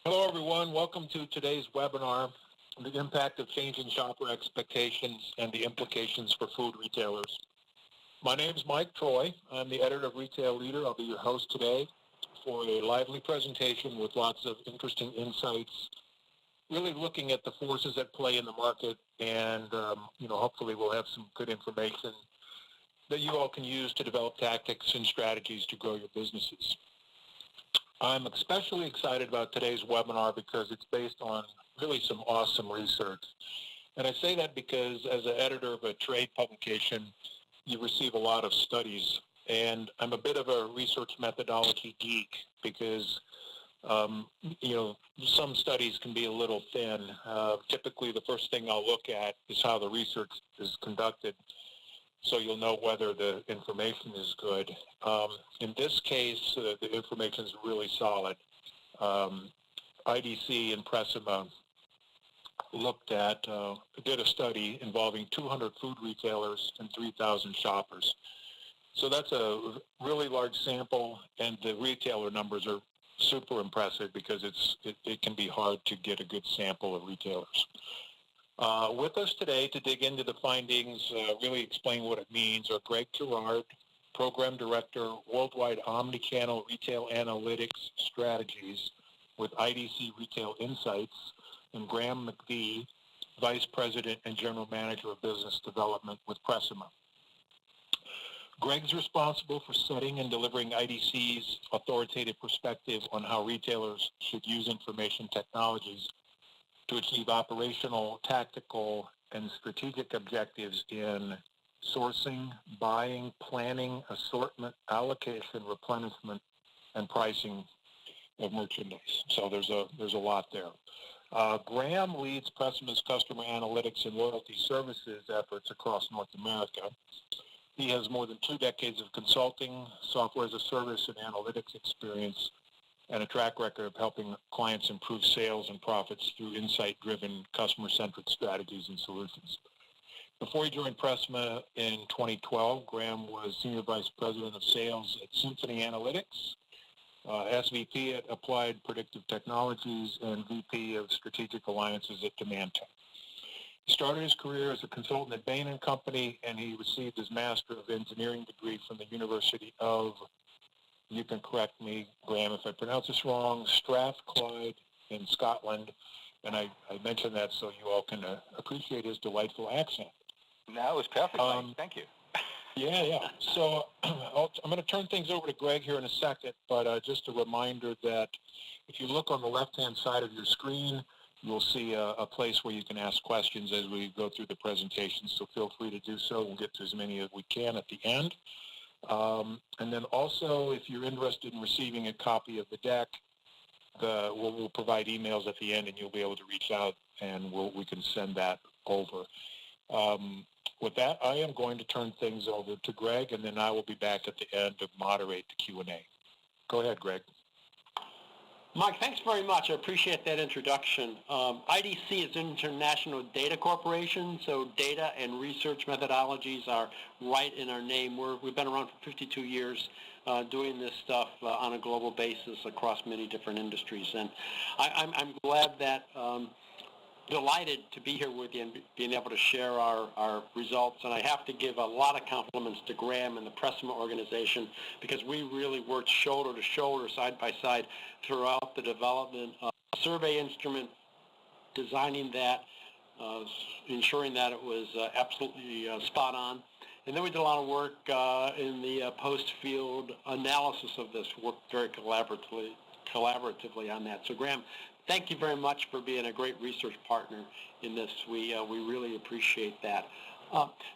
Hello, everyone. Welcome to today's webinar, The Impact of Changing Shopper Expectations and the Implications for Food Retailers. My name is Mike Troy. I'm the editor of Retail Leader. I'll be your host today for a lively presentation with lots of interesting insights, really looking at the forces at play in the market, and hopefully we'll have some good information that you all can use to develop tactics and strategies to grow your businesses. I'm especially excited about today's webinar because it's based on really some awesome research. And I say that because as an editor of a trade publication, you receive a lot of studies. And I'm a bit of a research methodology geek because, some studies can be a little thin. Typically, the first thing I'll look at is how the research is conducted, so you'll know whether the information is good. In this case, the information is really solid. IDC and Precima did a study involving 200 food retailers and 3,000 shoppers. So that's a really large sample, and the retailer numbers are super impressive because it can be hard to get a good sample of retailers. With us today to dig into the findings, really explain what it means, are Greg Gerard, Program Director, Worldwide Omnichannel Retail Analytics Strategies with IDC Retail Insights, and Graham McVie, Vice President and General Manager of Business Development with Precima. Greg's responsible for setting and delivering IDC's authoritative perspective on how retailers should use information technologies to achieve operational, tactical, and strategic objectives in sourcing, buying, planning, assortment, allocation, replenishment, and pricing of merchandise. So there's a lot there. Graham leads Precima's customer analytics and loyalty services efforts across North America. He has more than 2 decades of consulting, software as a service, and analytics experience, and a track record of helping clients improve sales and profits through insight-driven, customer-centric strategies and solutions. Before he joined Precima in 2012, Graham was Senior Vice President of Sales at Symphony Analytics, SVP at Applied Predictive Technologies, and VP of Strategic Alliances at Demandtech. He started his career as a consultant at Bain & Company, and he received his Master of Engineering degree from the University of, you can correct me, Graham, if I pronounce this wrong, Strathclyde in Scotland. And I mention that so you all can appreciate his delightful accent. No, it was perfect, Mike. Thank you. Yeah. So I'm going to turn things over to Greg here in a second, but just a reminder that if you look on the left-hand side of your screen, you'll see a place where you can ask questions as we go through the presentation, so feel free to do so. We'll get to as many as we can at the end. And then also, if you're interested in receiving a copy of the deck, we'll provide emails at the end, and you'll be able to reach out, and we can send that over. With that, I am going to turn things over to Greg, and then I will be back at the end to moderate the Q&A. Go ahead, Greg. Mike, thanks very much. I appreciate that introduction. IDC is an international data corporation, so data and research methodologies are right in our name. We've been around for 52 years doing this stuff on a global basis across many different industries. And I'm glad that, delighted to be here with you and being able to share our results. And I have to give a lot of compliments to Graham and the Precima organization, because we really worked shoulder to shoulder, side by side, throughout the development of the survey instrument, designing that, ensuring that it was absolutely spot on. And then we did a lot of work in the post-field analysis of this, worked very collaboratively on that. So Graham, thank you very much for being a great research partner in this. We really appreciate that.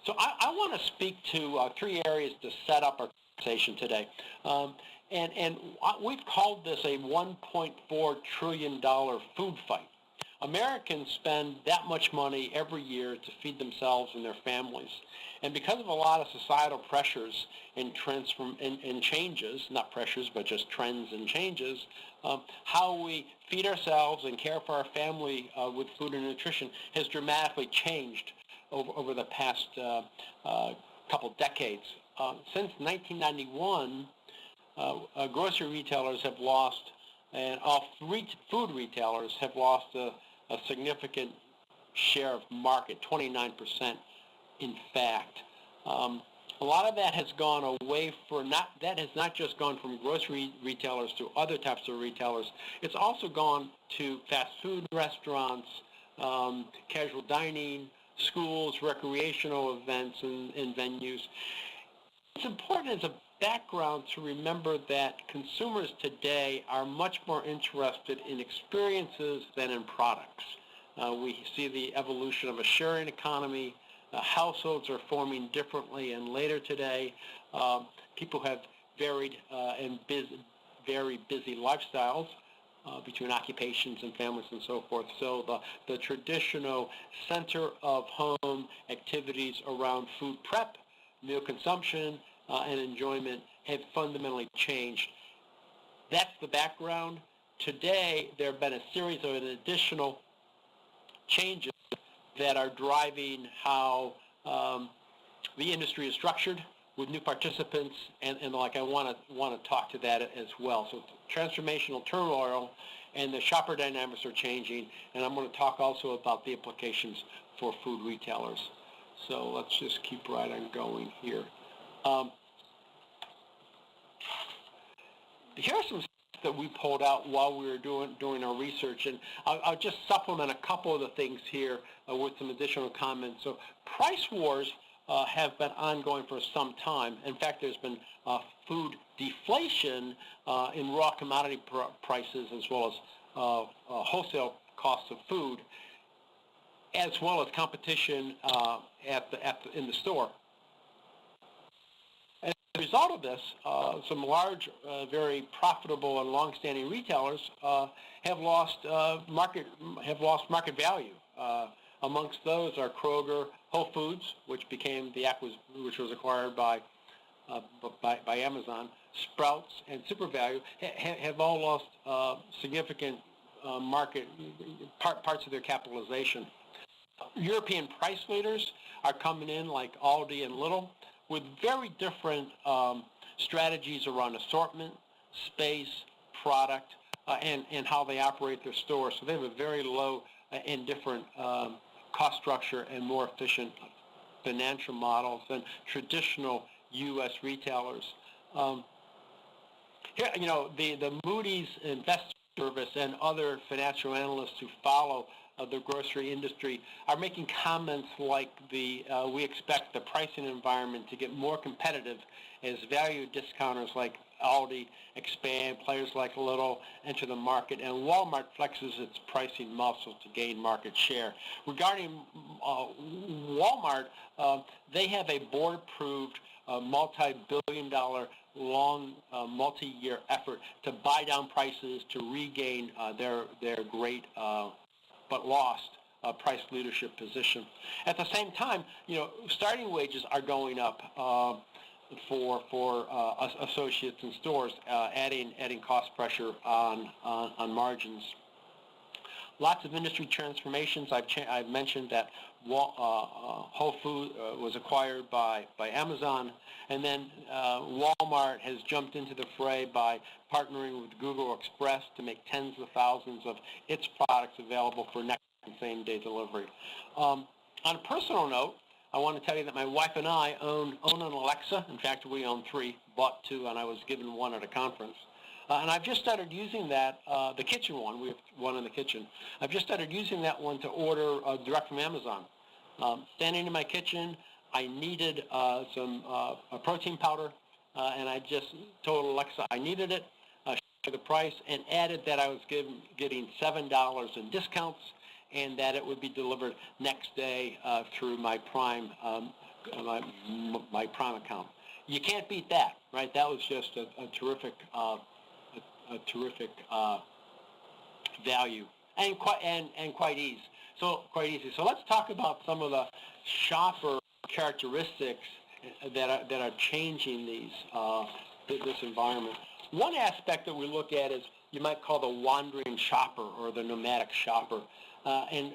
So I want to speak to 3 areas to set up our conversation today. And we've called this a $1.4 trillion food fight. Americans spend that much money every year to feed themselves and their families. And because of a lot of societal pressures and trends and changes, not pressures, but just trends and changes, how we feed ourselves and care for our family with food and nutrition has dramatically changed over the past couple decades. Since 1991, grocery retailers have lost and all food retailers have lost a significant share of market, 29% in fact. A lot of that has gone away that has not just gone from grocery retailers to other types of retailers. It's also gone to fast food restaurants, casual dining, schools, recreational events and venues. It's important as a background to remember that consumers today are much more interested in experiences than in products. We see the evolution of a sharing economy. Households are forming differently and later today. People have varied and very busy lifestyles between occupations and families and so forth. So the traditional center of home activities around food prep, meal consumption, and enjoyment have fundamentally changed. That's the background. Today, there have been a series of additional changes that are driving how the industry is structured with new participants, and like I want to talk to that as well. So transformational turmoil and the shopper dynamics are changing, and I'm going to talk also about the implications for food retailers. So let's just keep right on going here. Here are some that we pulled out while we were doing our research, and I'll just supplement a couple of the things here with some additional comments. So price wars have been ongoing for some time. In fact, there's been food deflation in raw commodity prices as well as wholesale costs of food, as well as competition in the store. As a result of this, some large, very profitable and long-standing retailers have lost market value. Amongst those are Kroger, Whole Foods, which was acquired by Amazon, Sprouts, and Super Value have all lost significant parts of their capitalization. European price leaders are coming in like Aldi and Lidl, with very different strategies around assortment, space, product, and how they operate their stores. So they have a very low and different cost structure and more efficient financial models than traditional U.S. retailers. Here, the Moody's Investor Service and other financial analysts who follow the grocery industry are making comments like we expect the pricing environment to get more competitive as value discounters like Aldi expand, players like Lidl enter the market, and Walmart flexes its pricing muscle to gain market share. Regarding Walmart, they have a board-approved multi-billion-dollar long multi-year effort to buy down prices to regain their great but lost price leadership position. At the same time, starting wages are going up for associates in stores, adding cost pressure on margins. Lots of industry transformations. I've mentioned that Whole Foods was acquired by Amazon, and then Walmart has jumped into the fray by partnering with Google Express to make tens of thousands of its products available for next and same-day delivery. On a personal note, I want to tell you that my wife and I own an Alexa. In fact, we own 3, bought 2, and I was given 1 at a conference. And I've just started using that, the kitchen one. We have 1 in the kitchen. I've just started using that one to order direct from Amazon. Standing in my kitchen, I needed some protein powder, and I just told Alexa I needed it, for the price, and added that I was getting $7 in discounts, and that it would be delivered next day through my Prime my Prime account. You can't beat that, right? That was just a terrific value and quite easy. So let's talk about some of the shopper characteristics that are changing this environment. One aspect that we look at is you might call the wandering shopper or the nomadic shopper. And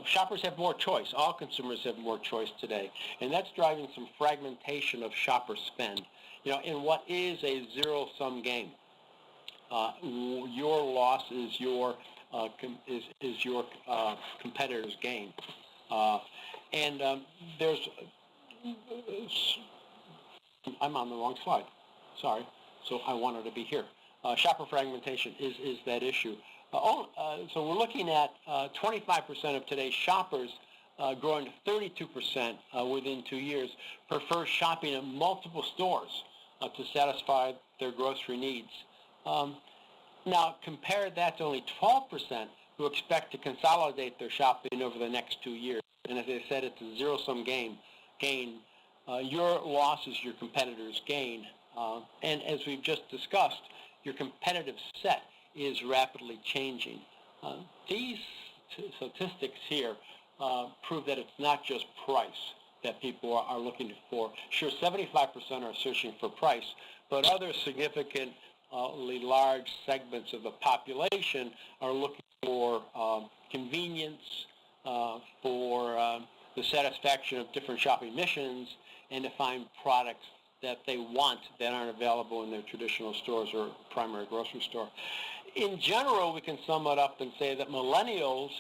shoppers have more choice. All consumers have more choice today. And that's driving some fragmentation of shopper spend, in what is a zero-sum game. your loss is your competitor's gain. There's, I'm on the wrong slide. Sorry. So I wanted to be here. Shopper fragmentation is that issue. So we're looking at 25% of today's shoppers growing to 32% within 2 years prefer shopping at multiple stores to satisfy their grocery needs. Now compare that to only 12% who expect to consolidate their shopping over the next 2 years. And as I said, it's a zero-sum game. Your loss is your competitor's gain. And as we've just discussed, your competitive set is rapidly changing. These statistics here prove that it's not just price that people are looking for. Sure, 75% are searching for price, but other significantly large segments of the population are looking for convenience, for the satisfaction of different shopping missions, and to find products that they want that aren't available in their traditional stores or primary grocery store. In general, we can sum it up and say that millennials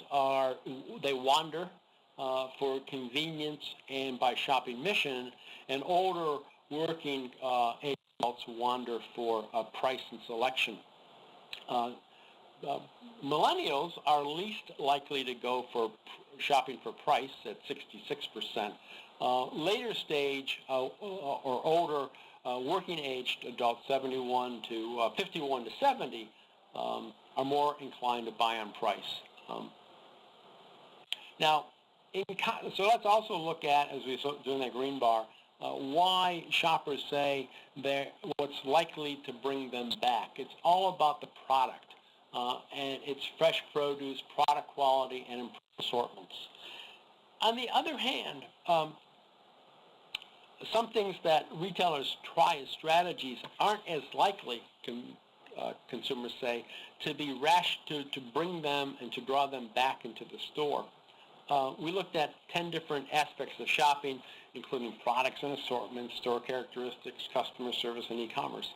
they wander for convenience and by shopping mission, and older working adults wander for price and selection. Millennials are least likely to go for shopping for price at 66%. Later stage or older working-aged adults, 51 to 51 to 70, are more inclined to buy on price. Now, so let's also look at, as we do in that green bar, why shoppers say what's likely to bring them back. It's all about the product, and it's fresh produce, product quality, and improved assortments. On the other hand, some things that retailers try as strategies aren't as likely, consumers say, to be to bring them and to draw them back into the store. We looked at 10 different aspects of shopping, including products and assortments, store characteristics, customer service, and e-commerce.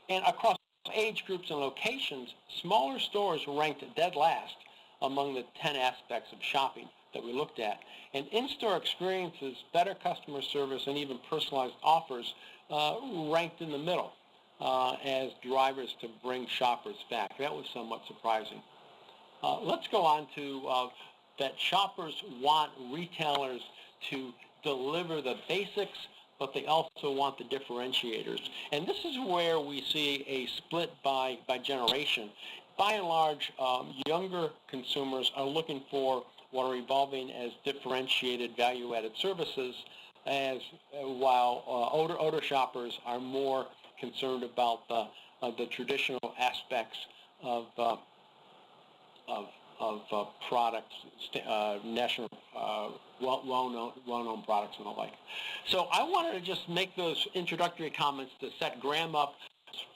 And across age groups and locations, smaller stores ranked dead last among the 10 aspects of shopping that we looked at. And in-store experiences, better customer service, and even personalized offers ranked in the middle as drivers to bring shoppers back. That was somewhat surprising. Let's go on to that shoppers want retailers to deliver the basics, but they also want the differentiators. And this is where we see a split by generation. By and large, younger consumers are looking for what are evolving as differentiated value-added services, while older shoppers are more concerned about the traditional aspects of products, national, well-known products and the like. So I wanted to just make those introductory comments to set Graham up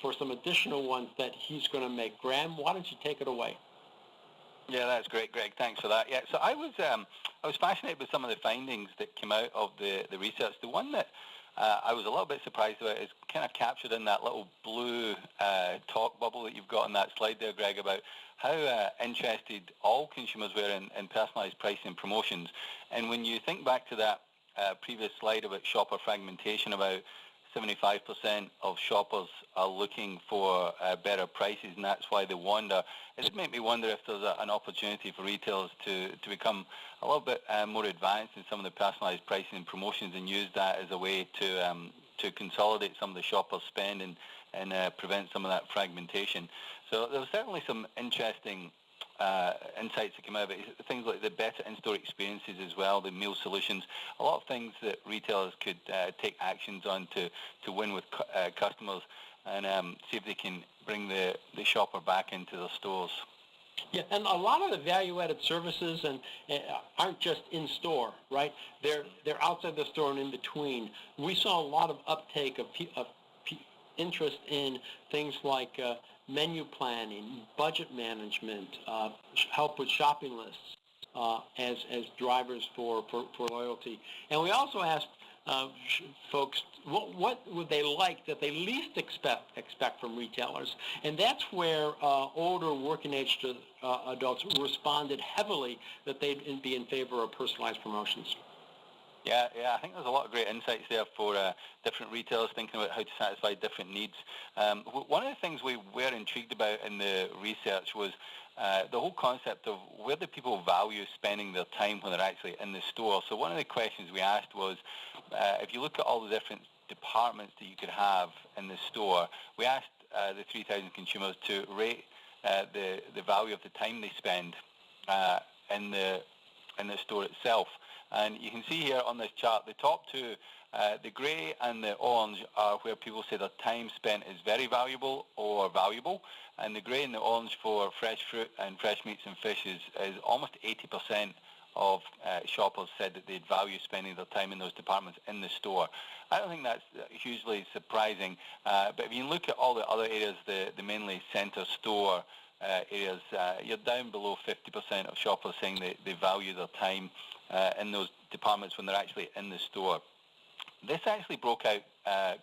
for some additional ones that he's going to make. Graham, why don't you take it away? Yeah, that's great, Greg. Thanks for that. Yeah, so I was fascinated with some of the findings that came out of the research. The one that I was a little bit surprised about is kind of captured in that little blue talk bubble that you've got on that slide there, Greg, about how interested all consumers were in personalized pricing and promotions. And when you think back to that previous slide about shopper fragmentation, about 75% of shoppers are looking for better prices, and that's why they wander. It did make me wonder if there's an opportunity for retailers to become a little bit more advanced in some of the personalized pricing and promotions and use that as a way to consolidate some of the shoppers' spend and prevent some of that fragmentation. So there was certainly some interesting insights that came out of it. Things like the better in-store experiences as well, the meal solutions, a lot of things that retailers could take actions on to win with customers and see if they can bring the shopper back into their stores. Yeah, and a lot of the value-added services aren't just in-store, right? They're outside the store and in between. We saw a lot of uptake of interest in things like menu planning, budget management, help with shopping lists as drivers for loyalty. And we also asked folks what would they like that they least expect from retailers, and that's where older working age adults responded heavily that they'd be in favor of personalized promotions. Yeah, I think there's a lot of great insights there for different retailers thinking about how to satisfy different needs. One of the things we were intrigued about in the research was the whole concept of where do people value spending their time when they're actually in the store. So one of the questions we asked was, if you look at all the different departments that you could have in the store, we asked the 3,000 consumers to rate the value of the time they spend in the store itself. And you can see here on this chart, the top two, the grey and the orange, are where people say their time spent is very valuable or valuable. And the grey and the orange for fresh fruit and fresh meats and fish is almost 80% of shoppers said that they'd value spending their time in those departments in the store. I don't think that's hugely surprising, but if you look at all the other areas, the mainly centre store areas, you're down below 50% of shoppers saying they value their time in those departments when they're actually in the store. This actually broke out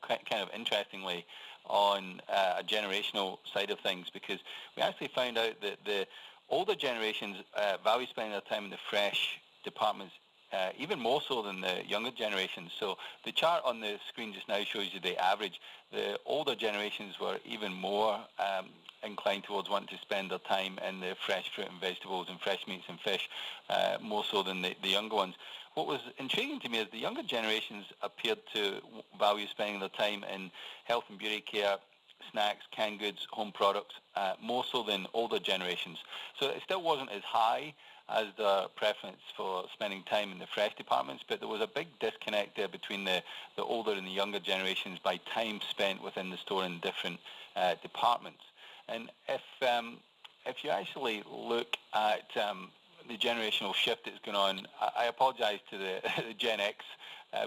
kind of interestingly on a generational side of things, because we actually found out that the older generations value spending their time in the fresh departments even more so than the younger generations. So the chart on the screen just now shows you the average. The older generations were even more inclined towards wanting to spend their time in the fresh fruit and vegetables and fresh meats and fish, more so than the younger ones. What was intriguing to me is the younger generations appeared to value spending their time in health and beauty care, snacks, canned goods, home products, more so than older generations. So it still wasn't as high as the preference for spending time in the fresh departments, but there was a big disconnect there between the older and the younger generations by time spent within the store in different departments. And if you actually look at the generational shift that's going on, I apologize to the Gen X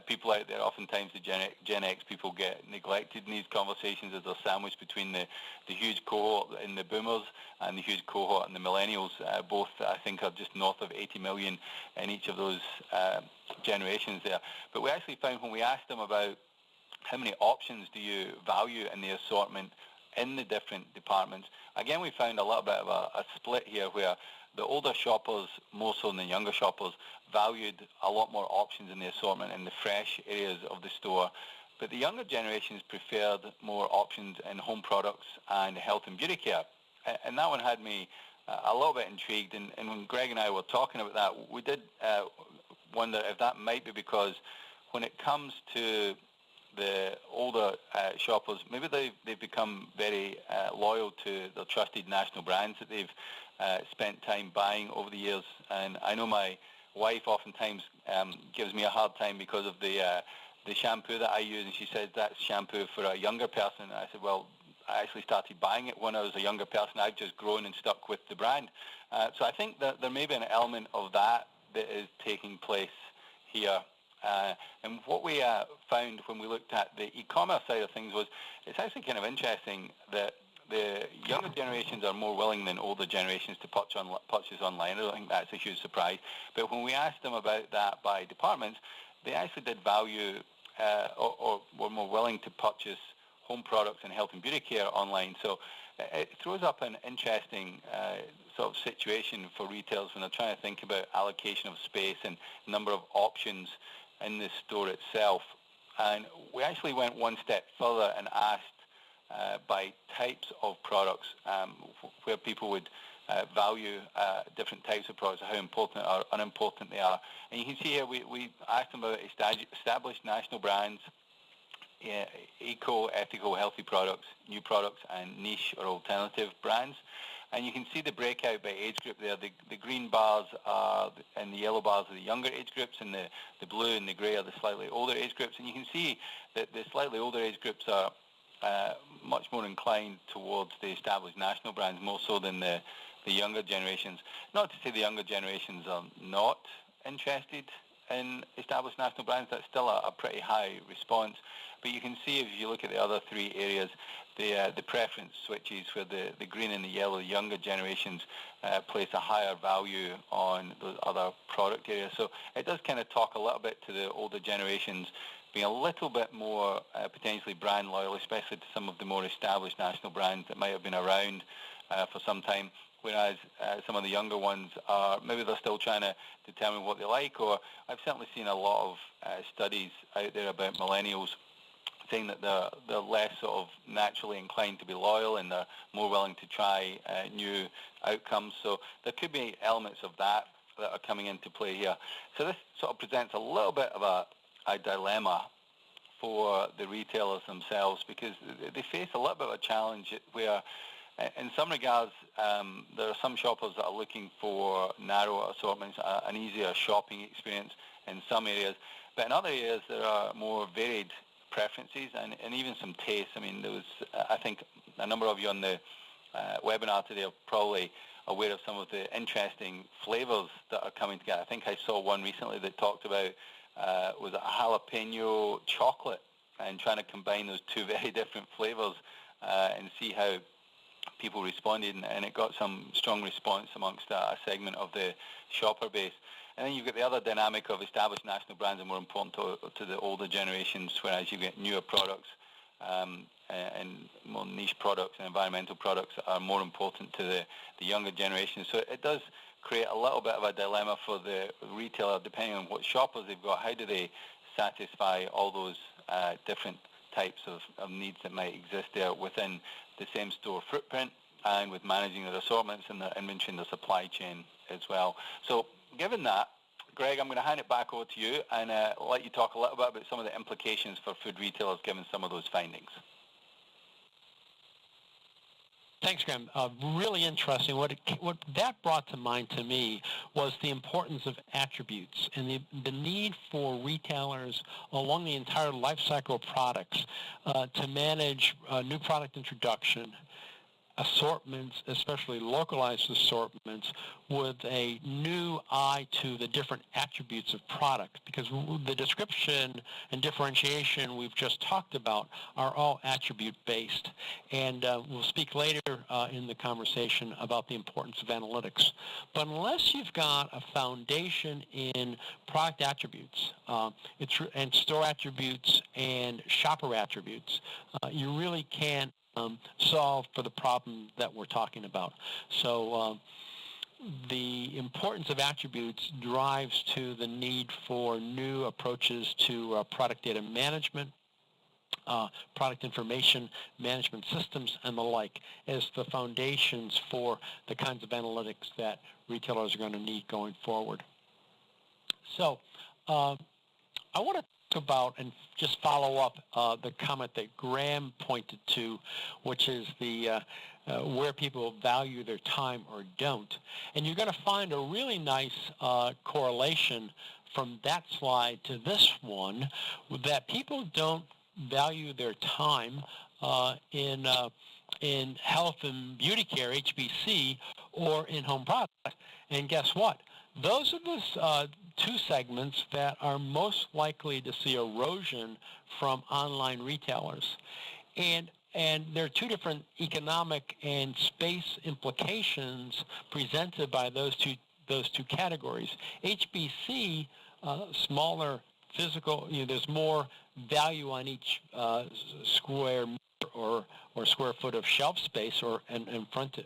people out there. Oftentimes the Gen X people get neglected in these conversations as they're sandwiched between the huge cohort in the boomers and the huge cohort in the millennials. Both, I think, are just north of 80 million in each of those generations there. But we actually found when we asked them about how many options do you value in the assortment in the different departments, again, we found a little bit of a split here where the older shoppers, more so than the younger shoppers, valued a lot more options in the assortment in the fresh areas of the store. But the younger generations preferred more options in home products and health and beauty care. And that one had me a little bit intrigued. And when Greg and I were talking about that, we did wonder if that might be because when it comes to the older shoppers, maybe they've become very loyal to their trusted national brands that they've spent time buying over the years. And I know my wife oftentimes gives me a hard time because of the shampoo that I use, and she says that's shampoo for a younger person. And I said, well, I actually started buying it when I was a younger person. I've just grown and stuck with the brand. So I think that there may be an element of that is taking place here. And what we found when we looked at the e-commerce side of things was it's actually kind of interesting that the younger generations are more willing than older generations to purchase online. I don't think that's a huge surprise. But when we asked them about that by departments, they actually did value or were more willing to purchase home products and health and beauty care online. So it throws up an interesting sort of situation for retailers when they're trying to think about allocation of space and number of options in the store itself. And we actually went one step further and asked by types of products where people would value different types of products, how important or unimportant they are. And you can see here we asked them about established national brands, eco, ethical, healthy products, new products, and niche or alternative brands. And you can see the breakout by age group there. The green bars are and the yellow bars are the younger age groups, and the blue and the grey are the slightly older age groups. And you can see that the slightly older age groups are much more inclined towards the established national brands, more so than the younger generations. Not to say the younger generations are not interested in established national brands. That's still a pretty high response. But you can see if you look at the other three areas, the preference switches where the green and the yellow, the younger generations place a higher value on those other product areas. So it does kind of talk a little bit to the older generations being a little bit more potentially brand loyal, especially to some of the more established national brands that might have been around for some time, whereas some of the younger ones are, maybe they're still trying to determine what they like, or I've certainly seen a lot of studies out there about millennials saying that they're less sort of naturally inclined to be loyal and they're more willing to try new outcomes. So there could be elements of that are coming into play here. So this sort of presents a little bit of a dilemma for the retailers themselves, because they face a little bit of a challenge where in some regards, there are some shoppers that are looking for narrower assortments, an easier shopping experience in some areas, but in other areas there are more varied preferences and even some tastes. I mean, there was, I think, a number of you on the webinar today are probably aware of some of the interesting flavors that are coming together. I think I saw one recently that talked about was a jalapeno chocolate, and trying to combine those two very different flavors and see how people responded, and it got some strong response amongst a segment of the shopper base. And then you've got the other dynamic of established national brands are more important to the older generations, whereas you get newer products and more niche products and environmental products that are more important to the younger generation. So it does create a little bit of a dilemma for the retailer, depending on what shoppers they've got. How do they satisfy all those different types of needs that might exist there within the same store footprint, and with managing their assortments and their inventory and their supply chain as well. So given that, Greg, I'm going to hand it back over to you and let you talk a little bit about some of the implications for food retailers given some of those findings. Thanks, Graham. Really interesting. What that brought to mind to me was the importance of attributes and the need for retailers along the entire life cycle of products to manage new product introduction, assortments, especially localized assortments, with a new eye to the different attributes of product, because the description and differentiation we've just talked about are all attribute-based. And we'll speak later in the conversation about the importance of analytics. But unless you've got a foundation in product attributes and store attributes and shopper attributes, you really can't solve for the problem that we're talking about. So the importance of attributes drives to the need for new approaches to product data management, product information management systems, and the like, as the foundations for the kinds of analytics that retailers are going to need going forward. So I want to about and just follow up the comment that Graham pointed to, which is the where people value their time or don't. And you're going to find a really nice correlation from that slide to this one, that people don't value their time in health and beauty care, HBC, or in home products. And guess what? Those are the two segments that are most likely to see erosion from online retailers. And there are two different economic and space implications presented by those two categories. HBC, smaller physical, there's more value on each square meter or square foot of shelf space or and front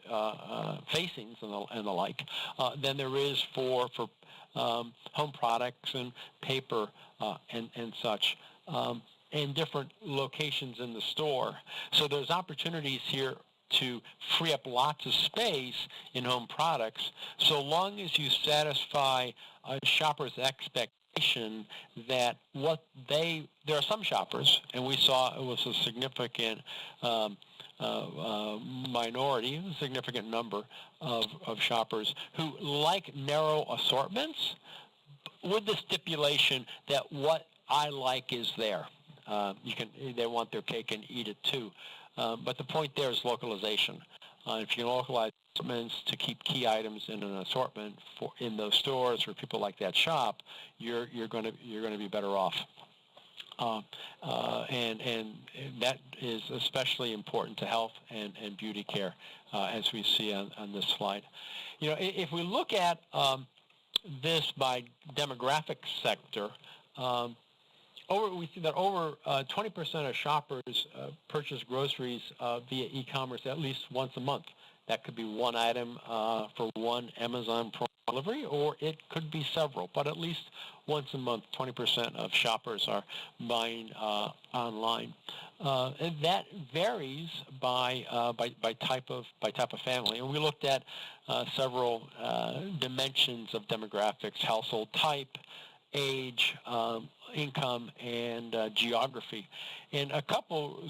facings and the like than there is for home products and paper and such, in different locations in the store. So there's opportunities here to free up lots of space in home products, so long as you satisfy a shopper's expectation that there are some shoppers, and we saw it was a significant minority, a significant number of shoppers who like narrow assortments, with the stipulation that what I like is there. They want their cake and eat it too. But the point there is localization. If you can localize assortments to keep key items in an assortment in those stores where people like that shop, you're going to be better off. And that is especially important to health and beauty care, as we see on this slide. If we look at this by demographic sector, We see that over 20% of shoppers purchase groceries via e-commerce at least once a month. That could be one item for one Amazon Prime delivery, or it could be several, but at least once a month, 20% of shoppers are buying online. And that varies by type of family. And we looked at several dimensions of demographics: household type, age, income, and geography. And a couple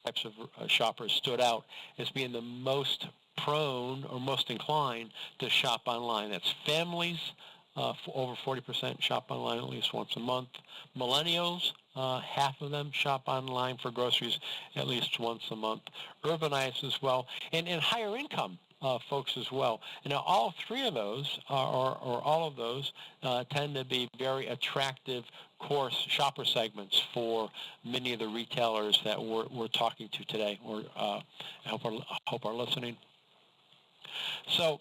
types of shoppers stood out as being the most prone or most inclined to shop online. That's families, over 40% shop online at least once a month. Millennials, half of them shop online for groceries at least once a month. Urbanized as well, and higher income folks as well. And now all three of those, or all of those, tend to be very attractive core shopper segments for many of the retailers that we're talking to today, or I hope are listening. So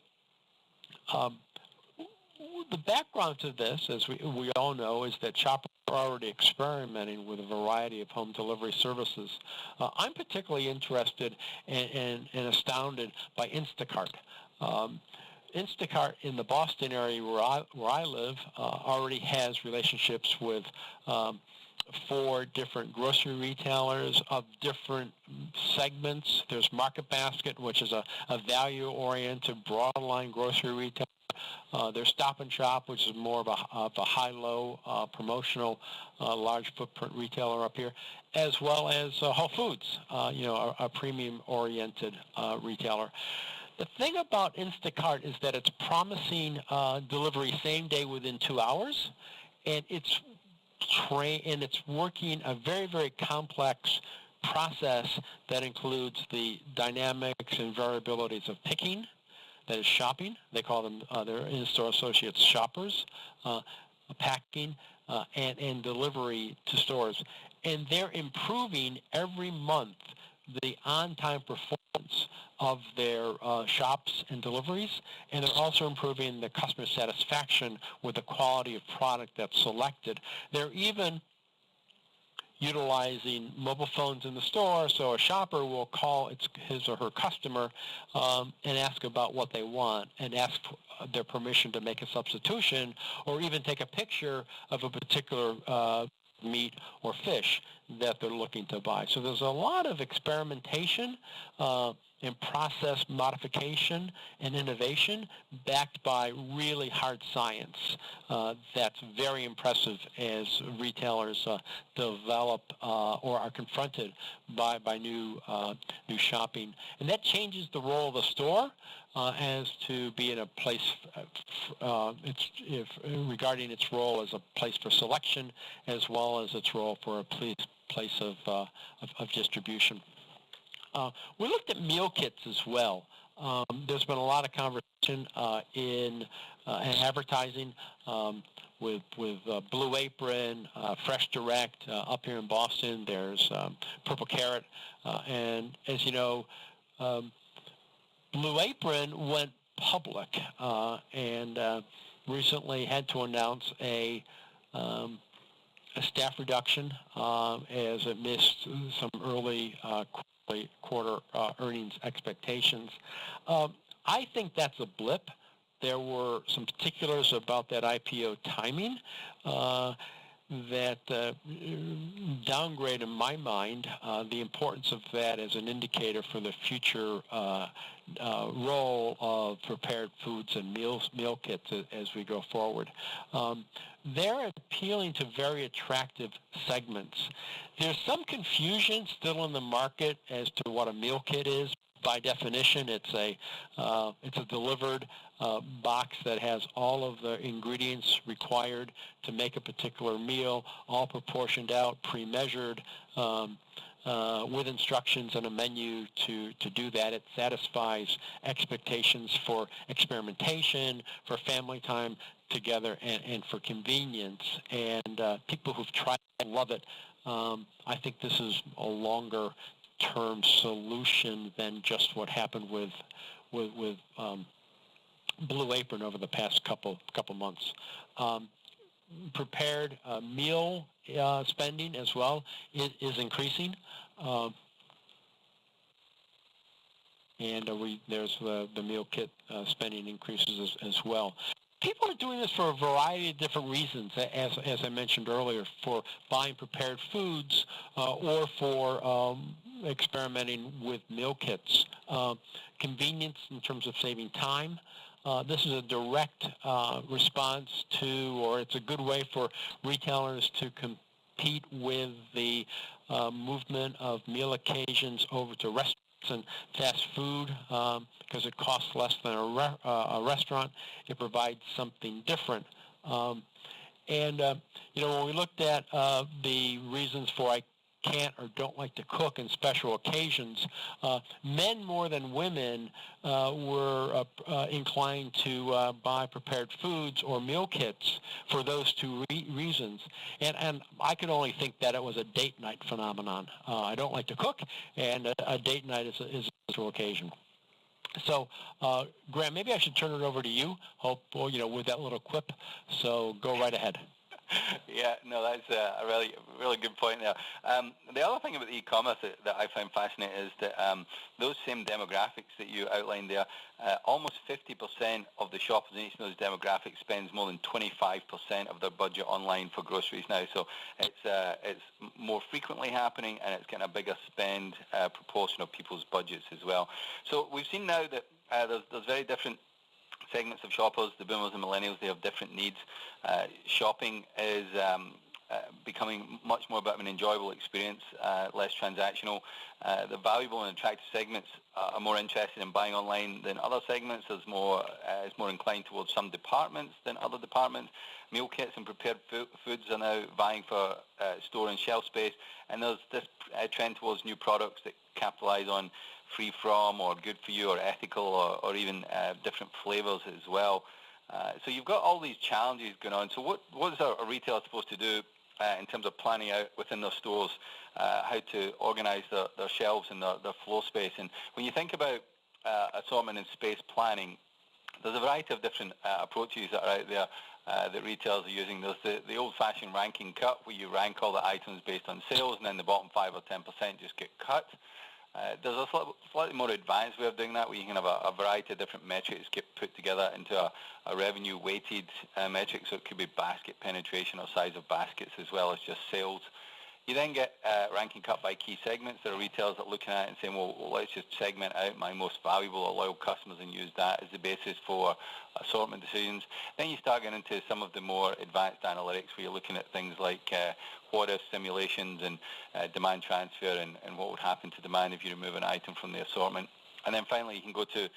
the background to this, as we all know, is that shoppers are already experimenting with a variety of home delivery services. I'm particularly interested and astounded by Instacart. Instacart in the Boston area where I live already has relationships with 4 different grocery retailers of different segments. There's Market Basket, which is a value-oriented broadline grocery retailer. There's Stop and Shop, which is more of a high-low promotional large footprint retailer up here, as well as Whole Foods, a premium-oriented retailer. The thing about Instacart is that it's promising delivery same day within 2 hours, and it's working a very, very complex process that includes the dynamics and variabilities of picking, that is shopping. They call them their in-store associates shoppers, packing, and delivery to stores. And they're improving every month the on-time performance of their shops and deliveries, and they're also improving the customer satisfaction with the quality of product that's selected. They're even utilizing mobile phones in the store, so a shopper will call his or her customer and ask about what they want and ask for their permission to make a substitution, or even take a picture of a particular meat or fish that they're looking to buy. So there's a lot of experimentation and process modification and innovation backed by really hard science. That's very impressive as retailers develop or are confronted by new shopping. And that changes the role of the store as to be in a place regarding its role as a place for selection, as well as its role for a place of distribution. We looked at meal kits as well. There's been a lot of conversation in advertising with Blue Apron, Fresh Direct up here in Boston. There's Purple Carrot, and as you know, Blue Apron went public and recently had to announce a staff reduction as it missed some early quarter earnings expectations. I think that's a blip. There were some particulars about that IPO timing that downgrade, in my mind, the importance of that as an indicator for the future role of prepared foods and meal kits as we go forward. They're appealing to very attractive segments. There's some confusion still in the market as to what a meal kit is. By definition, it's a delivered box that has all of the ingredients required to make a particular meal, all proportioned out, pre-measured, with instructions and a menu to do that. It satisfies expectations for experimentation, for family time together, and for convenience. And people who've tried it love it. I think this is a longer-term solution than just what happened with Blue Apron over the past couple months. prepared meal spending as well is increasing. And there's the meal kit spending increases as well. People are doing this for a variety of different reasons, as I mentioned earlier, for buying prepared foods or for experimenting with meal kits. Convenience in terms of saving time. This is a direct response to, or it's a good way for retailers to compete with the movement of meal occasions over to restaurants and fast food because it costs less than a restaurant. It provides something different. When we looked at the reasons for I can't or don't like to cook in special occasions, men more than women were inclined to buy prepared foods or meal kits for those two reasons. And I could only think that it was a date night phenomenon. I don't like to cook, and a date night is a special occasion. So, Graham, maybe I should turn it over to you, with that little quip. So go right ahead. Yeah, no, that's a really good point there. The other thing about e-commerce that I find fascinating is that those same demographics that you outlined there, almost 50% of the shoppers in each of those demographics spends more than 25% of their budget online for groceries now. So it's more frequently happening, and it's getting a bigger spend proportion of people's budgets as well. So we've seen now that there's very different segments of shoppers. The boomers and millennials, they have different needs. Shopping is becoming much more about an enjoyable experience, less transactional. The valuable and attractive segments are more interested in buying online than other segments. It's more inclined towards some departments than other departments. Meal kits and prepared foods are now vying for store and shelf space, and there's this trend towards new products that capitalize on free from or good for you or ethical or even different flavors as well. So you've got all these challenges going on. So what is a retailer supposed to do in terms of planning out within their stores how to organize their shelves and their floor space? And when you think about assortment and space planning, there's a variety of different approaches that are out there that retailers are using. There's the old-fashioned ranking cut, where you rank all the items based on sales, and then the bottom 5 or 10% just get cut. There's a slightly more advanced way of doing that, where you can have a variety of different metrics get put together into a revenue-weighted metric. So it could be basket penetration or size of baskets as well as just sales. You then get ranking cut by key segments. There are retailers that are looking at it and saying, well, let's just segment out my most valuable or loyal customers and use that as the basis for assortment decisions. Then you start getting into some of the more advanced analytics, where you're looking at things like what-if simulations and demand transfer and what would happen to demand if you remove an item from the assortment. And then finally, you can go to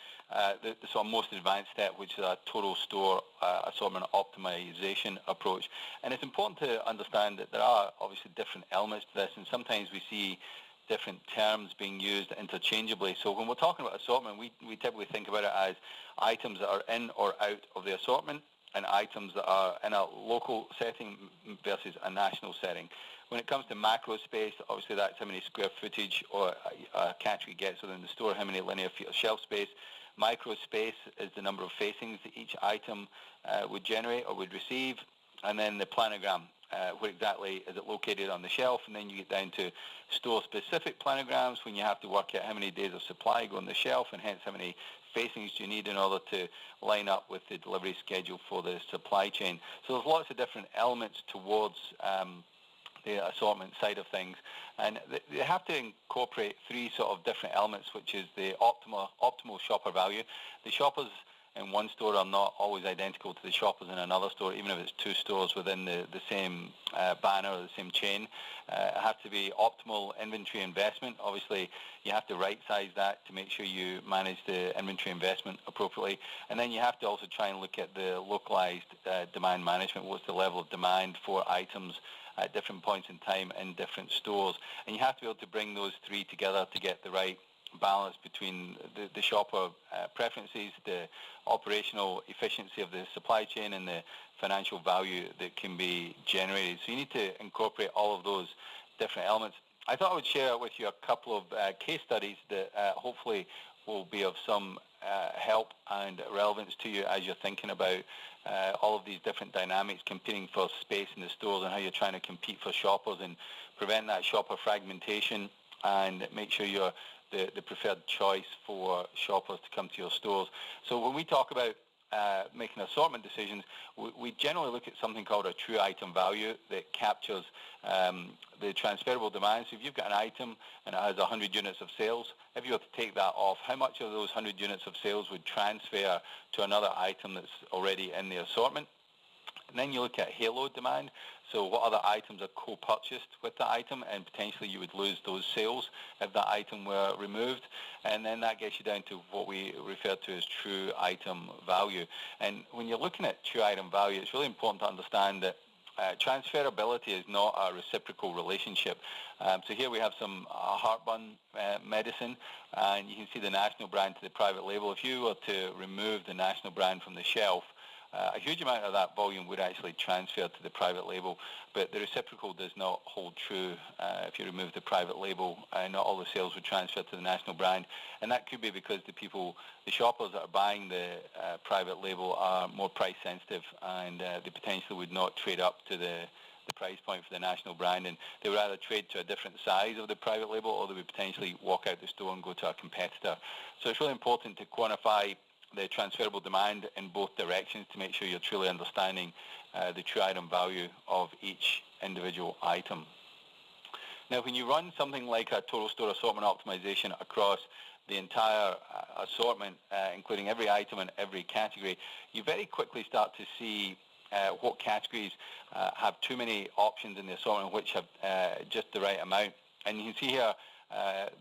the sort of most advanced step, which is a total store assortment optimization approach. And it's important to understand that there are obviously different elements to this, and sometimes we see different terms being used interchangeably. So when we're talking about assortment, we typically think about it as items that are in or out of the assortment, and items that are in a local setting versus a national setting. When it comes to macro space, obviously that's how many square footage or a category gets within the store, how many linear feet of shelf space. Micro space is the number of facings that each item would generate or would receive. And then the planogram, where exactly is it located on the shelf. And then you get down to store-specific planograms, when you have to work out how many days of supply go on the shelf, and hence how many facings do you need in order to line up with the delivery schedule for the supply chain. So there's lots of different elements towards the assortment side of things, and they have to incorporate three sort of different elements, which is the optimal shopper value. The shoppers in one store are not always identical to the shoppers in another store, even if it's two stores within the same banner or the same chain. It has to be optimal inventory investment. Obviously, you have to right-size that to make sure you manage the inventory investment appropriately. And then you have to also try and look at the localized demand management. What's the level of demand for items at different points in time in different stores? And you have to be able to bring those three together to get the right balance between the shopper preferences, the operational efficiency of the supply chain, and the financial value that can be generated. So you need to incorporate all of those different elements. I thought I would share with you a couple of case studies that hopefully will be of some help and relevance to you as you're thinking about all of these different dynamics, competing for space in the stores and how you're trying to compete for shoppers and prevent that shopper fragmentation and make sure you're the preferred choice for shoppers to come to your stores. So when we talk about making assortment decisions, we generally look at something called a true item value that captures the transferable demand. So if you've got an item and it has 100 units of sales, if you were to take that off, how much of those 100 units of sales would transfer to another item that's already in the assortment? And then you look at halo demand. So what other items are co-purchased with the item, and potentially you would lose those sales if that item were removed. And then that gets you down to what we refer to as true item value. And when you're looking at true item value, it's really important to understand that transferability is not a reciprocal relationship. So here we have some heartburn medicine, and you can see the national brand to the private label. If you were to remove the national brand from the shelf, a huge amount of that volume would actually transfer to the private label, but the reciprocal does not hold true. If you remove the private label, not all the sales would transfer to the national brand, and that could be because the shoppers that are buying the private label are more price sensitive, and they potentially would not trade up to the price point for the national brand, and they would either trade to a different size of the private label, or they would potentially walk out the store and go to a competitor. So it's really important to quantify the transferable demand in both directions to make sure you're truly understanding the true item value of each individual item. Now, when you run something like a total store assortment optimization across the entire assortment, including every item and every category, you very quickly start to see what categories have too many options in the assortment, which have just the right amount. And you can see here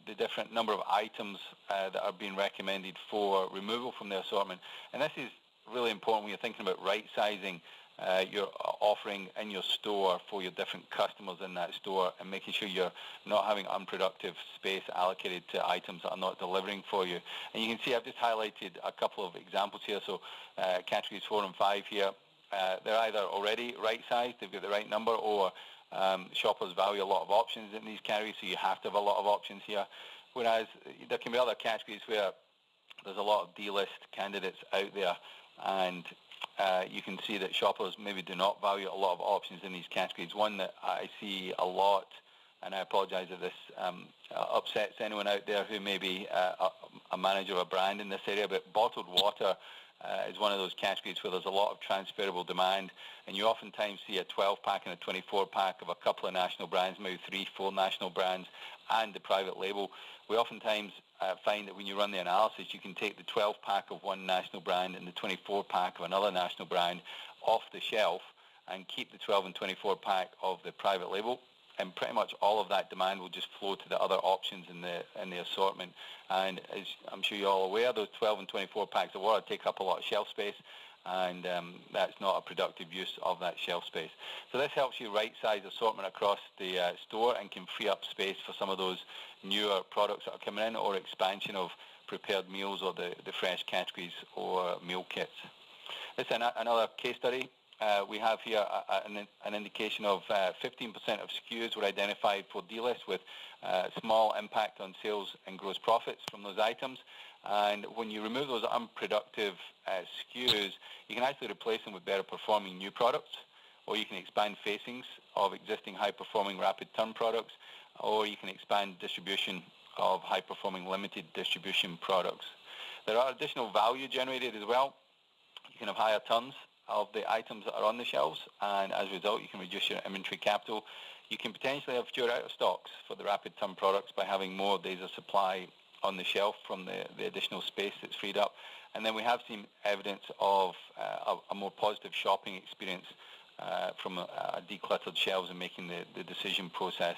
the different number of items that are being recommended for removal from the assortment. And this is really important when you're thinking about right-sizing your offering in your store for your different customers in that store, and making sure you're not having unproductive space allocated to items that are not delivering for you. And you can see I've just highlighted a couple of examples here. So categories 4 and 5 here, they're either already right-sized, they've got the right number, or shoppers value a lot of options in these categories, so you have to have a lot of options here. Whereas there can be other categories where there's a lot of D-list candidates out there, and you can see that shoppers maybe do not value a lot of options in these categories. One that I see a lot, and I apologize if this upsets anyone out there who may be a manager of a brand in this area, but bottled water is one of those categories where there's a lot of transferable demand, and you oftentimes see a 12-pack and a 24-pack of a couple of national brands, maybe 3, 4 national brands, and the private label. We oftentimes find that when you run the analysis, you can take the 12-pack of one national brand and the 24-pack of another national brand off the shelf and keep the 12 and 24-pack of the private label, and pretty much all of that demand will just flow to the other options in the assortment. And as I'm sure you're all aware, those 12 and 24 packs of water take up a lot of shelf space, and that's not a productive use of that shelf space. So this helps you right-size assortment across the store and can free up space for some of those newer products that are coming in, or expansion of prepared meals, or the fresh categories, or meal kits. This is another case study. We have here an indication of 15% of SKUs were identified for D-list with small impact on sales and gross profits from those items. And when you remove those unproductive SKUs, you can actually replace them with better performing new products, or you can expand facings of existing high-performing rapid turn products, or you can expand distribution of high-performing limited distribution products. There are additional value generated as well. You can have higher turns of the items that are on the shelves, and as a result you can reduce your inventory capital. You can potentially have fewer out of stocks for the rapid turn products by having more days of supply on the shelf from the additional space that's freed up. And then we have seen evidence of a more positive shopping experience from decluttered shelves, and making the decision process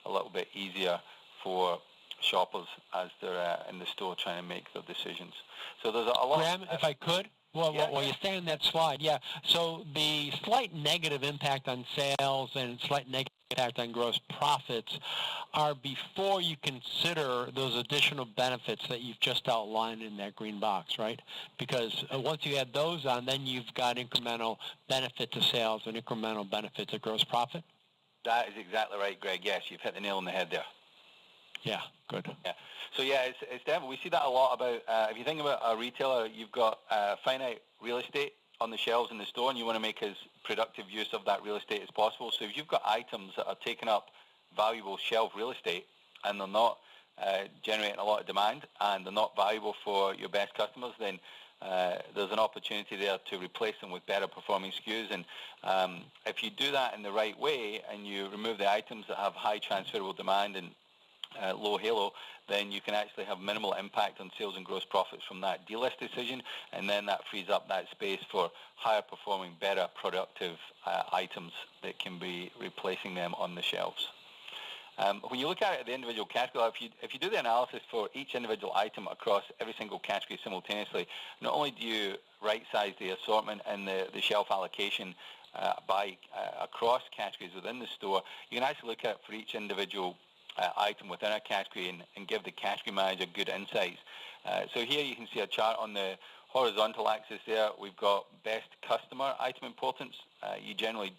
a little bit easier for shoppers as they're in the store trying to make their decisions. So there's a lot. Graham, if I could, while you stay on that slide, so the slight negative impact on sales and slight negative impact on gross profits are before you consider those additional benefits that you've just outlined in that green box, right? Because once you add those on, then you've got incremental benefit to sales and incremental benefit to gross profit. That is exactly right, Greg. Yes, you've hit the nail on the head there. Yeah, good. Yeah. So yeah, it's definitely, we see that a lot about, if you think about a retailer, you've got finite real estate on the shelves in the store, and you want to make as productive use of that real estate as possible. So if you've got items that are taking up valuable shelf real estate and they're not generating a lot of demand and they're not valuable for your best customers, then there's an opportunity there to replace them with better performing SKUs. And if you do that in the right way and you remove the items that have high transferable demand and low halo, then you can actually have minimal impact on sales and gross profits from that delist decision, and then that frees up that space for higher performing, better productive items that can be replacing them on the shelves. When you look at it at the individual category, if you do the analysis for each individual item across every single category simultaneously, not only do you right-size the assortment and the shelf allocation by across categories within the store, you can actually look at for each individual item within a category and give the category manager good insights. So here you can see a chart on the horizontal axis there. We've got best customer item importance. You generally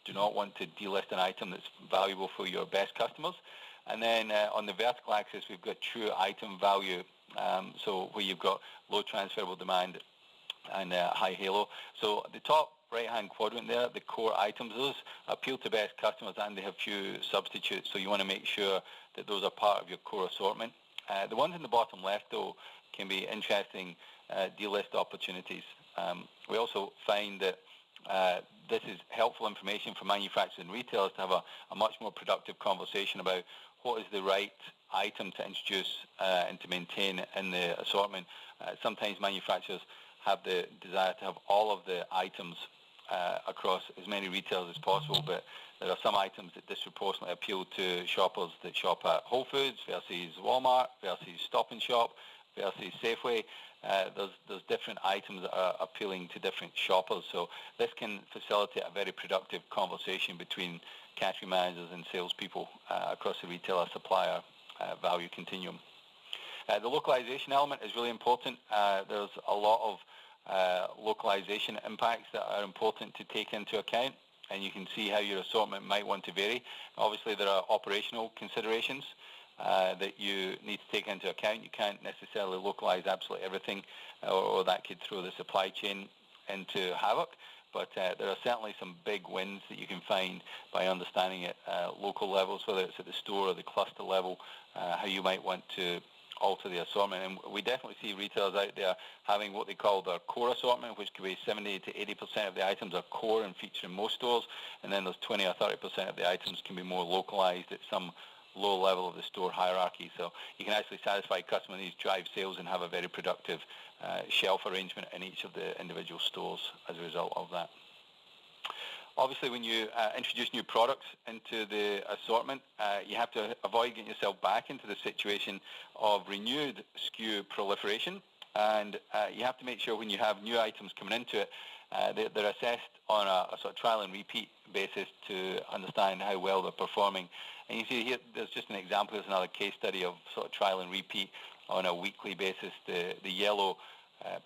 do not want to delist an item that's valuable for your best customers. And then on the vertical axis, we've got true item value, so where you've got low transferable demand and high halo. So the top right-hand quadrant there, the core items, those appeal to best customers and they have few substitutes, so you want to make sure that those are part of your core assortment. The ones in the bottom left, though, can be interesting delist opportunities. We also find that this is helpful information for manufacturers and retailers to have a much more productive conversation about what is the right item to introduce and to maintain in the assortment. Sometimes manufacturers have the desire to have all of the items across as many retailers as possible, but there are some items that disproportionately appeal to shoppers that shop at Whole Foods versus Walmart versus Stop and Shop versus Safeway. There's different items that are appealing to different shoppers, so this can facilitate a very productive conversation between category managers and salespeople across the retailer supplier value continuum. The localization element is really important. There's a lot of localization impacts that are important to take into account, and you can see how your assortment might want to vary. Obviously, there are operational considerations that you need to take into account. You can't necessarily localize absolutely everything, or that could throw the supply chain into havoc. But there are certainly some big wins that you can find by understanding at local levels, whether it's at the store or the cluster level, how you might want to alter the assortment. And we definitely see retailers out there having what they call their core assortment, which could be 70 to 80% of the items are core and feature in most stores, and then there's 20 or 30% of the items can be more localized at some low level of the store hierarchy. So you can actually satisfy customer needs, drive sales, and have a very productive shelf arrangement in each of the individual stores as a result of that. Obviously, when you introduce new products into the assortment, you have to avoid getting yourself back into the situation of renewed SKU proliferation. And you have to make sure when you have new items coming into it, they're assessed on a sort of trial and repeat basis to understand how well they're performing. And you see here, there's just an example. There's another case study of sort of trial and repeat on a weekly basis. The yellow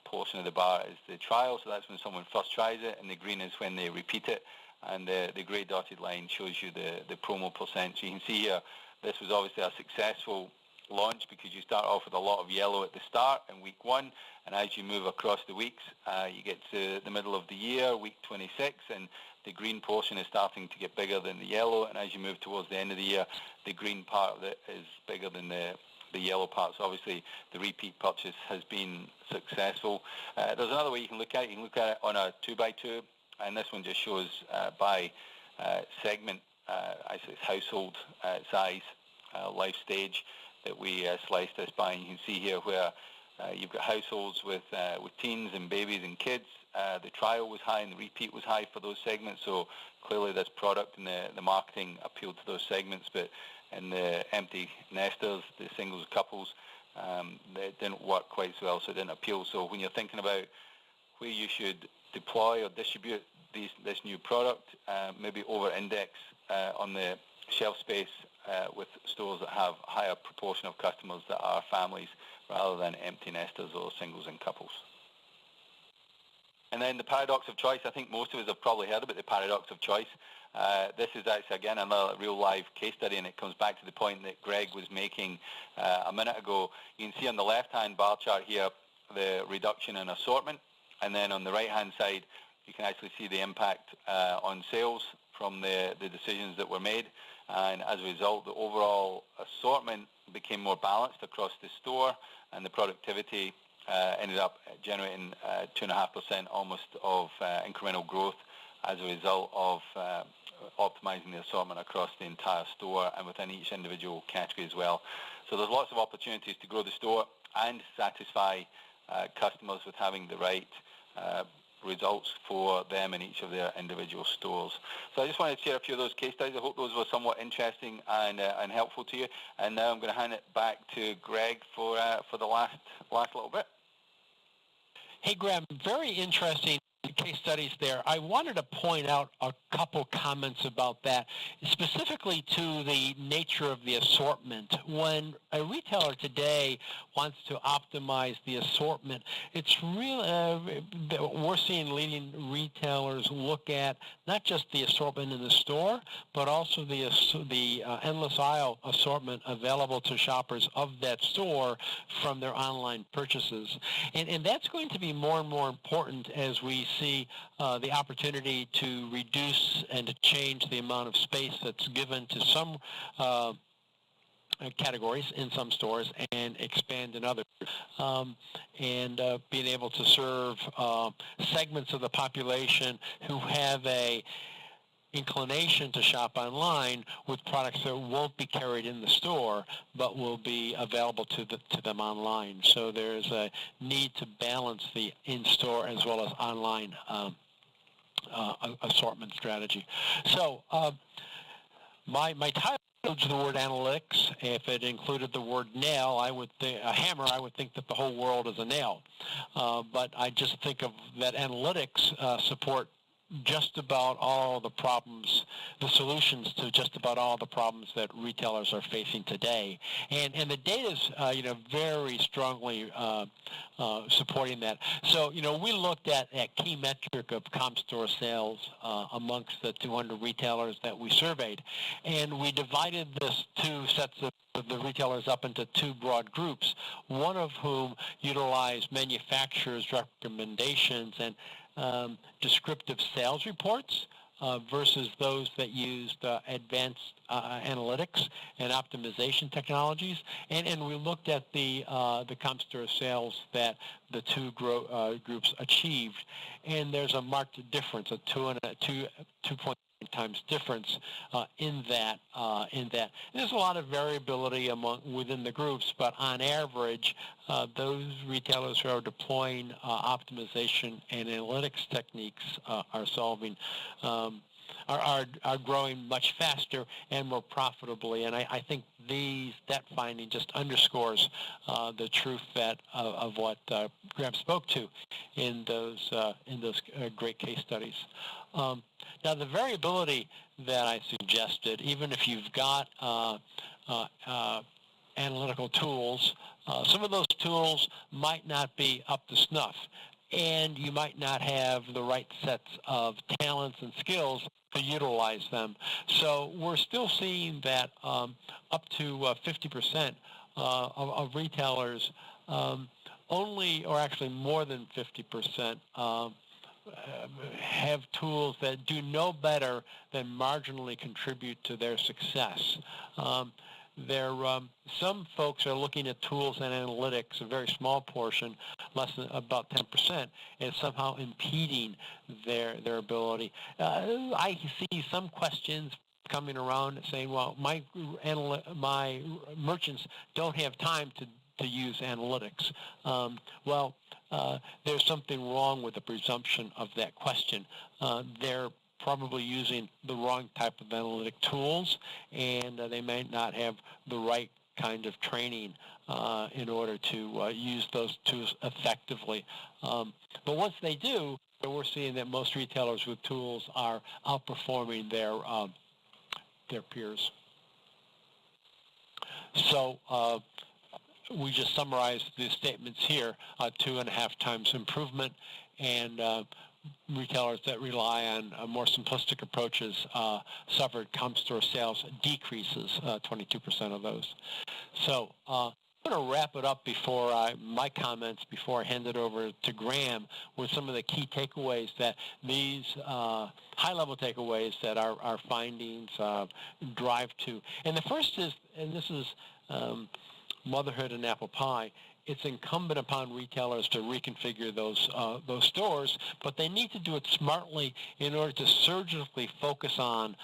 portion of the bar is the trial, so that's when someone first tries it, and the green is when they repeat it. And the grey dotted line shows you the promo percent. So you can see here, this was obviously a successful launch because you start off with a lot of yellow at the start in week 1, and as you move across the weeks, you get to the middle of the year, week 26, and the green portion is starting to get bigger than the yellow, and as you move towards the end of the year, the green part of it is bigger than the yellow part. So obviously the repeat purchase has been successful. There's another way you can look at it. You can look at it on a 2x2, and this one just shows by segment, actually it's household size, life stage, that we slice this by. And you can see here where you've got households with teens and babies and kids. The trial was high and the repeat was high for those segments. So clearly this product and the marketing appealed to those segments. But in the empty nesters, the singles, couples, they didn't work quite so well, so it didn't appeal. So when you're thinking about where you should deploy or distribute this new product, maybe over-index on the shelf space with stores that have higher proportion of customers that are families rather than empty nesters or singles and couples. And then the paradox of choice, I think most of us have probably heard about the paradox of choice. This is actually, again, another real live case study, and it comes back to the point that Greg was making a minute ago. You can see on the left-hand bar chart here the reduction in assortment, and then on the right-hand side, you can actually see the impact on sales from the decisions that were made. And as a result, the overall assortment became more balanced across the store, and the productivity ended up generating 2.5% almost of incremental growth as a result of optimizing the assortment across the entire store and within each individual category as well. So there's lots of opportunities to grow the store and satisfy customers with having the right results for them in each of their individual stores. So I just wanted to share a few of those case studies. I hope those were somewhat interesting and helpful to you. And now I'm going to hand it back to Greg for the last little bit. Hey, Graham, very interesting case studies there. I wanted to point out a couple comments about that, specifically to the nature of the assortment. When a retailer today wants to optimize the assortment, it's really, we're seeing leading retailers look at not just the assortment in the store, but also the endless aisle assortment available to shoppers of that store from their online purchases. And that's going to be more and more important as we see the opportunity to reduce and to change the amount of space that's given to some categories in some stores and expand in others, and being able to serve segments of the population who have a inclination to shop online with products that won't be carried in the store but will be available to them online. So there's a need to balance the in-store as well as online assortment strategy. So my title includes the word analytics. If it included the word nail, I would think a hammer. I would think that the whole world is a nail. But I just think of that analytics support just about all the problems, the solutions to just about all the problems that retailers are facing today, and the data is very strongly supporting that. So we looked at a key metric of comp store sales amongst the 200 retailers that we surveyed, and we divided this two sets of the retailers up into two broad groups, one of whom utilized manufacturers' recommendations and descriptive sales reports versus those that used advanced analytics and optimization technologies, and we looked at the comp store sales that the two groups achieved, and there's a marked difference, a 2.0 times difference in that. There's a lot of variability within the groups, but on average, those retailers who are deploying optimization and analytics techniques are solving. Are growing much faster and more profitably, and I think that finding just underscores the truth of what Graham spoke to in those great case studies. Now, the variability that I suggested, even if you've got analytical tools, some of those tools might not be up to snuff, and you might not have the right sets of talents and skills to utilize them. So we're still seeing that up to 50% of retailers only, or actually more than 50%, have tools that do no better than marginally contribute to their success. Some folks are looking at tools and analytics, a very small portion, less than about 10%, and somehow impeding their ability. I see some questions coming around saying, well, my merchants don't have time to use analytics. There's something wrong with the presumption of that question. They're probably using the wrong type of analytic tools, and they may not have the right kind of training in order to use those tools effectively. But once they do, we're seeing that most retailers with tools are outperforming their peers. So we just summarized the statements here, 2.5 times improvement and retailers that rely on more simplistic approaches suffered comp store sales decreases, 22% of those. So I'm going to wrap it up before my comments, before I hand it over to Graham, with some of the key takeaways that these high-level takeaways that our findings drive to. And the first is, and this is motherhood and apple pie, it's incumbent upon retailers to reconfigure those stores, but they need to do it smartly in order to surgically focus on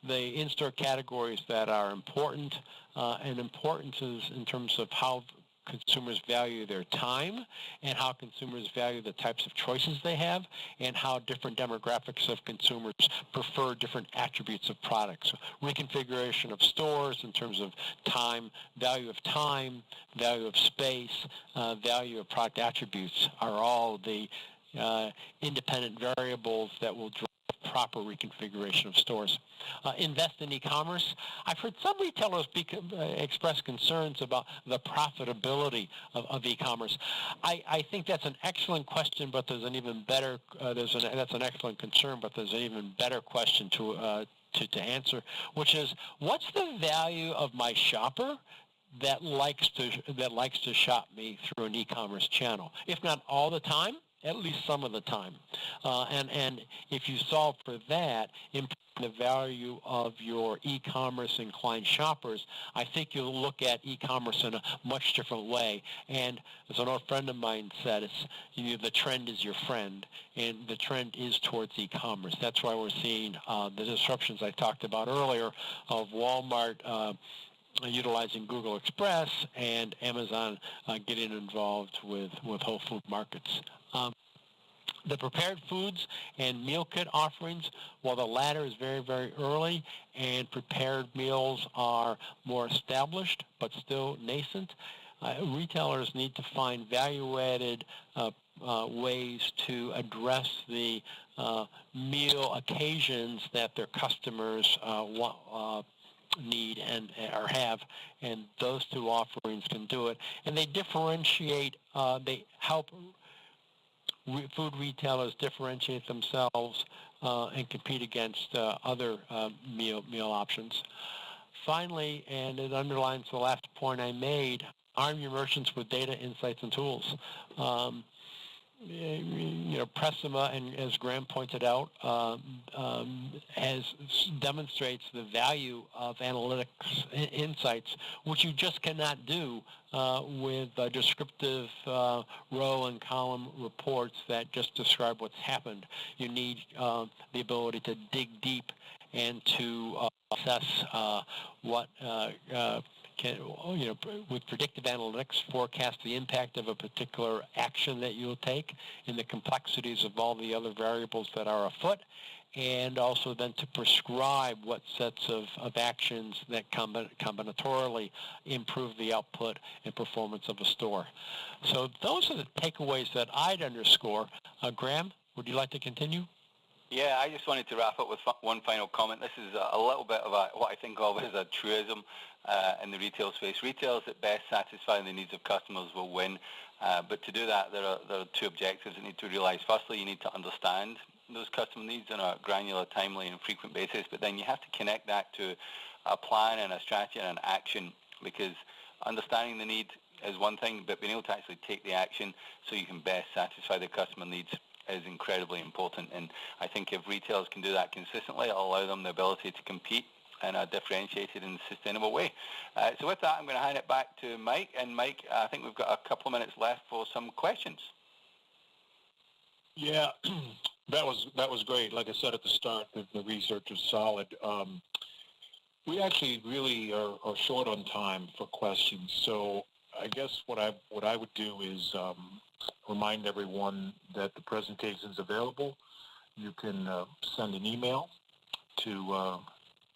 the in-store categories that are important, and importance is in terms of how consumers value their time and how consumers value the types of choices they have and how different demographics of consumers prefer different attributes of products. So reconfiguration of stores in terms of time, value of space, value of product attributes are all the independent variables that will drive proper reconfiguration of stores. Invest in e-commerce. I've heard some retailers express concerns about the profitability of e-commerce. I think that's an excellent question, but there's an even better, that's an excellent concern, but there's an even better question to answer, which is, what's the value of my shopper that likes to shop me through an e-commerce channel? If not all the time, at least some of the time. And if you solve for that, improve the value of your e-commerce inclined shoppers, I think you'll look at e-commerce in a much different way. And as an old friend of mine said, the trend is your friend, and the trend is towards e-commerce. That's why we're seeing the disruptions I talked about earlier of Walmart utilizing Google Express and Amazon getting involved with Whole Food Markets. The prepared foods and meal kit offerings, while the latter is very, very early and prepared meals are more established but still nascent, retailers need to find value-added ways to address the meal occasions that their customers need and or have, and those two offerings can do it. And they differentiate, they help food retailers differentiate themselves and compete against other meal options. Finally, and it underlines the last point I made, arm your merchants with data, insights, and tools. Precima, and as Graham pointed out, demonstrates the value of analytics insights, which you just cannot do with descriptive row and column reports that just describe what's happened. You need the ability to dig deep and to assess what with predictive analytics, forecast the impact of a particular action that you'll take and the complexities of all the other variables that are afoot, and also then to prescribe what sets of actions that combinatorially improve the output and performance of a store. So those are the takeaways that I'd underscore. Graham, would you like to continue? Yeah, I just wanted to wrap up with one final comment. This is a little bit of what I think of as a truism in the retail space. Retailers that best satisfy the needs of customers will win. But to do that, there are two objectives that need to be realized. Firstly, you need to understand those customer needs on a granular, timely, and frequent basis. But then you have to connect that to a plan and a strategy and an action, because understanding the need is one thing, but being able to actually take the action so you can best satisfy the customer needs is incredibly important. And I think if retailers can do that consistently, it'll allow them the ability to compete in a differentiated and sustainable way. So with that, I'm going to hand it back to Mike. And Mike, I think we've got a couple of minutes left for some questions. Yeah, that was great. Like I said at the start, the research is solid. We actually really are short on time for questions. So I guess what I would do is remind everyone that the presentation is available. You can send an email to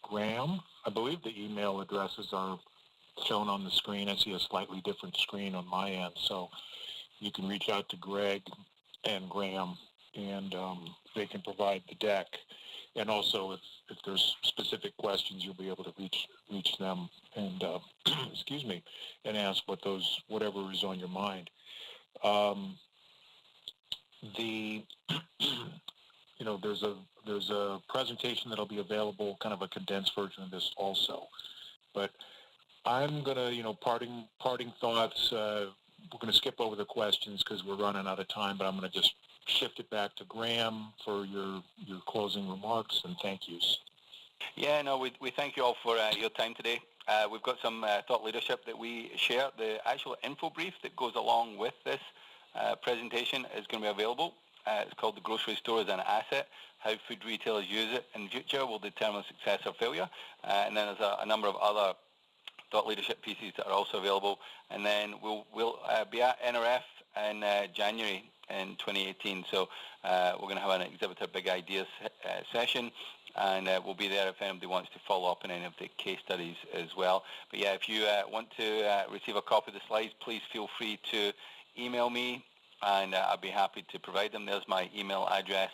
Graham. I believe the email addresses are shown on the screen. I see a slightly different screen on my end. So you can reach out to Greg and Graham, and they can provide the deck. And also, if there's specific questions, you'll be able to reach them and excuse me, and ask whatever is on your mind. the there's a presentation that'll be available, kind of a condensed version of this also. But I'm gonna, parting thoughts. We're gonna skip over the questions because we're running out of time. But I'm gonna just shift it back to Graham for your closing remarks and thank yous. Yeah, no, we thank you all for your time today. We've got some thought leadership that we share. The actual info brief that goes along with this presentation is going to be available. It's called The Grocery Store as an Asset, How Food Retailers Use It in Future Will Determine Success or Failure. And then there's a number of other thought leadership pieces that are also available. And then we'll be at NRF in January in 2018. So we're going to have an Exhibitor Big Ideas session. And we'll be there if anybody wants to follow up on any of the case studies as well. But yeah, if you want to receive a copy of the slides, please feel free to email me, and I'd be happy to provide them. There's my email address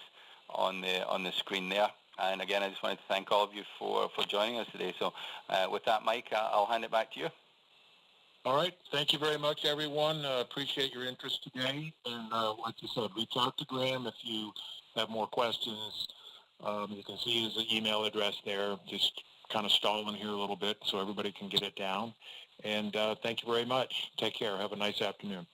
on the screen there. And again, I just wanted to thank all of you for joining us today. So with that, Mike, I'll hand it back to you. All right. Thank you very much, everyone. Appreciate your interest today. And like you said, reach out to Graham if you have more questions. You can see his email address there. Just kind of stalling here a little bit so everybody can get it down. And thank you very much. Take care. Have a nice afternoon.